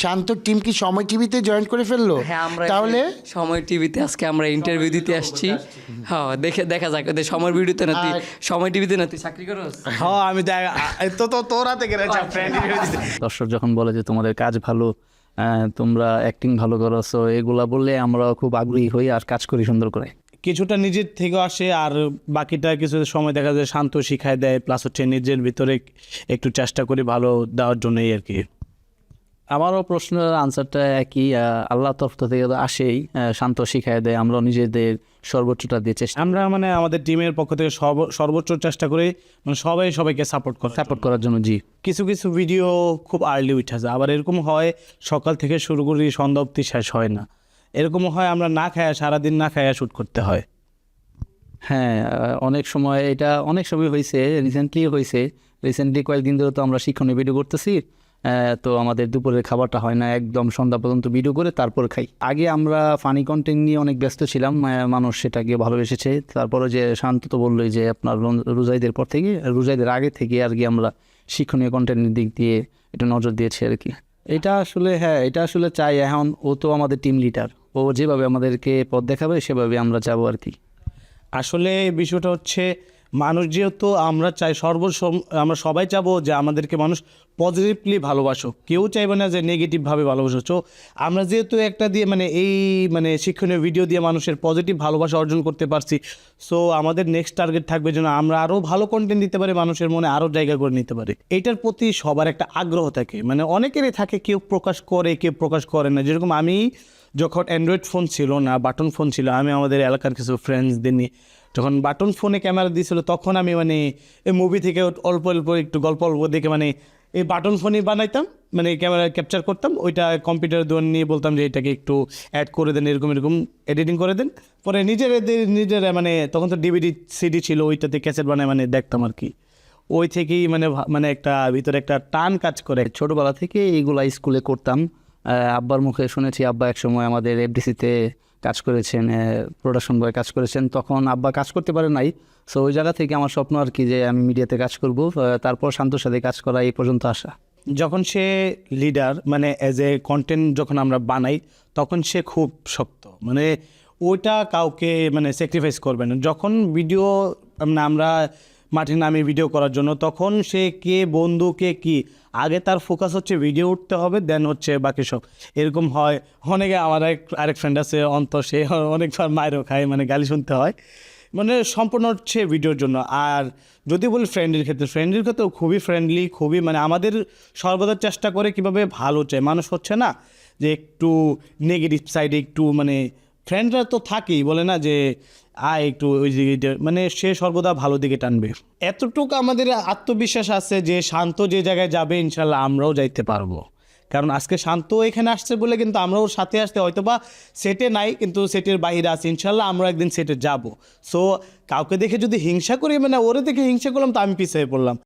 শান্ত team কি সময় টিভিতে জয়েন করে ফেললো? হ্যাঁ, আমরা তাহলে সময় টিভিতে আজকে আমরা ইন্টারভিউ দিতে আসছি। হ্যাঁ, দেখা যাক ওদের সময় ভিডিওতে না, তুই সময় টিভিতে না, তুই চাকরি করস? হ্যাঁ আমি তোরা থেকে দর্শক যখন বলে যে তোমাদের কাজ ভালো, তোমরা অ্যাক্টিং ভালো করো, সো এগুলা বললে আমরা খুব আগ্রহী হই আর কাজ করি সুন্দর করে। কিছুটা নিজের থেকে আসে আর বাকিটা কিছু সময় দেখা যায় শান্ত শিখায় দেয়, প্লাস হচ্ছে নিজের ভিতরে একটু চেষ্টা করি ভালো দেওয়ার জন্যই আর কি। আমারও প্রশ্নের আনসারটা একই, আল্লাহ তরফ থেকে আসেই, শান্ত শিখায় দেয়, আমরা নিজেদের সর্বোচ্চটা দিয়ে চেষ্টা আমরা মানে আমাদের টিমের পক্ষ থেকে সর্বোচ্চ চেষ্টা করি মানে সবাইকে সাপোর্ট করার জন্য। জি, কিছু কিছু ভিডিও খুব আর্লি উঠে যায়, আবার এরকম হয় সকাল থেকে শুরু করি সন্ধ্যা অবধি শেষ হয় না, এরকমও হয় আমরা না খায়া সারাদিন না খায়া শ্যুট করতে হয়। হ্যাঁ, অনেক সময় এটা অনেক সময় হয়েছে, রিসেন্টলি কয়েকদিন ধরে তো আমরা শিক্ষণীয় ভিডিও করতেছি, তো আমাদের দুপুরের খাবারটা হয় না, একদম সন্ধ্যা পর্যন্ত ভিডিও করে তারপর খাই। আগে আমরা ফানি কন্টেন্ট নিয়ে অনেক ব্যস্ত ছিলাম, মানুষ সেটাকে ভালোবেসেছে। তারপরে যে শান্ত তো বললোই যে আপনার রোজাইদের আগে থেকে আর কি আমরা শিক্ষণীয় কন্টেন্টের দিক দিয়ে একটু নজর দিয়েছি আর কি। এটা আসলে চাই, এখন ও তো আমাদের টিম লিডার, ও যেভাবে আমাদেরকে পথ দেখাবে সেভাবে আমরা যাবো আর কি। আসলে বিষয়টা হচ্ছে মানুষ যেহেতু আমরা চাই আমরা সবাই চাবো যে আমাদেরকে মানুষ পজিটিভলি ভালোবাসুক, কেউ চাইবে না যে নেগেটিভভাবে ভালোবাসো। তো আমরা যেহেতু একটা দিয়ে মানে শিক্ষণীয় ভিডিও দিয়ে মানুষের পজিটিভ ভালোবাসা অর্জন করতে পারছি, সো আমাদের নেক্সট টার্গেট থাকবে যেন আমরা আরও ভালো কন্টেন্ট দিতে পারি, মানুষের মনে আরও জায়গা করে নিতে পারি। এইটার প্রতি সবার একটা আগ্রহ থাকে, মানে অনেকেরই থাকে, কেউ প্রকাশ করে কেউ প্রকাশ করে না। যেরকম আমি যখন অ্যান্ড্রয়েড ফোন ছিল না, বাটন ফোন ছিল, আমি আমাদের এলাকার কিছু ফ্রেন্ডসদের নিয়ে যখন বাটন ফোনে ক্যামেরা দিয়েছিল, তখন আমি মানে এই মুভি থেকে অল্প একটু গল্প দেখে মানে এই বাটন ফোনই বানাইতাম, মানে ক্যামেরা ক্যাপচার করতাম, ওইটা কম্পিউটার দোকান নিয়ে বলতাম যে এটাকে একটু অ্যাড করে দেন, এরকম এডিটিং করে দেন, পরে নিজেরা মানে তখন তো ডিভিডি সিডি ছিল, ওইটাতে ক্যাসেট বানায় মানে দেখতাম আর কি। ওই থেকেই মানে একটা ভিতরে একটা টান কাজ করে। ছোটোবেলা থেকে এইগুলা স্কুলে করতাম, আব্বার মুখে শুনেছি, আব্বা একসময় আমাদের এফডিসিতে কাজ করেছেন, প্রোডাকশন বয় কাজ করেছেন, তখন আব্বা কাজ করতে পারে নাই, সো ওই জায়গা থেকে আমার স্বপ্ন আর কি যে আমি মিডিয়াতে কাজ করব, তারপর শান্তর সাথে কাজ করা এই পর্যন্ত আসা। যখন সে লিডার মানে অ্যাজ এ কন্টেন্ট যখন আমরা বানাই, তখন সে খুব শক্ত, মানে ওইটা কাউকে মানে স্যাক্রিফাইস করবে না। যখন ভিডিও আমরা মাঠে নামি ভিডিও করার জন্য, তখন সে কে বন্ধু কে কি, আগে তার ফোকাস হচ্ছে ভিডিও উঠতে হবে, দেন হচ্ছে বাকি সব। এরকম হয় অনেকে, আমার আরেক ফ্রেন্ড আছে অন্ত, সে অনেকবার মায়েরও খায়, মানে গালি শুনতে হয়, মানে সম্পূর্ণ হচ্ছে ভিডিওর জন্য। আর যদি বলি ফ্রেন্ডের ক্ষেত্রেও খুবই ফ্রেন্ডলি, খুবই মানে আমাদের সর্বদা চেষ্টা করে কীভাবে ভালো চায় মানুষ, হচ্ছে না যে একটু নেগেটিভ সাইডে একটু মানে ফ্রেন্ডরা তো থাকেই, বলে না যে একটু ওই দিকে, মানে সে সর্বদা ভালো দিকে টানবে। এতটুকু আমাদের আত্মবিশ্বাস আছে যে শান্ত যে জায়গায় যাবে ইনশাল্লাহ আমরাও যাইতে পারবো, কারণ আজকে শান্ত এখানে আসছে বলে কিন্তু আমরা ওর সাথে আসতে হয়তো বা সেটে নাই, কিন্তু সেটের বাইরে আছে, ইনশাল্লাহ আমরা একদিন সেটে যাব। সো কাউকে দেখে যদি হিংসা করি, মানে ওরে দেখে হিংসা করলাম তো আমি পিছিয়ে পড়লাম।